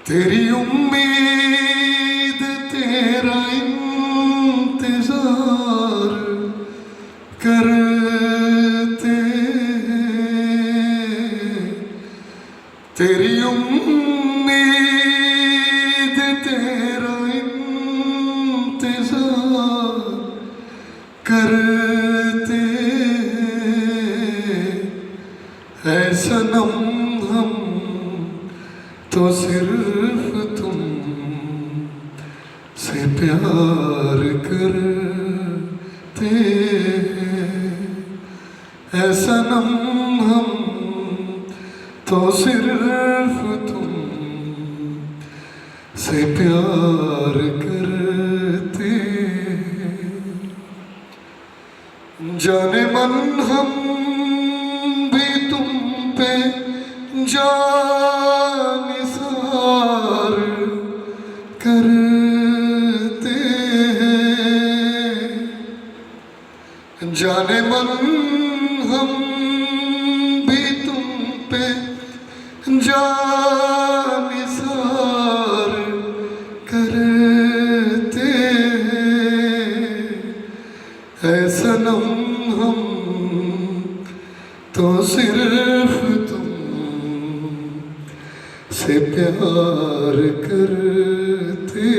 तेरी उम्मीद तेरा इंतजार करते हैं। तेरी उम्मीद तेरा इंतजार करते हैं। ऐ सनम हम तो सिर्फ तुम से प्यार करते हैं। ऐ सनम हम तो सिर्फ तुम से प्यार करते हैं। जाने मन हम भी तुम पे जानिसार करते हैं। जाने मन हम भी तुम पे जानिसार करते हैं। ऐ सनम हम तो सिर्फ तुम से प्यार करते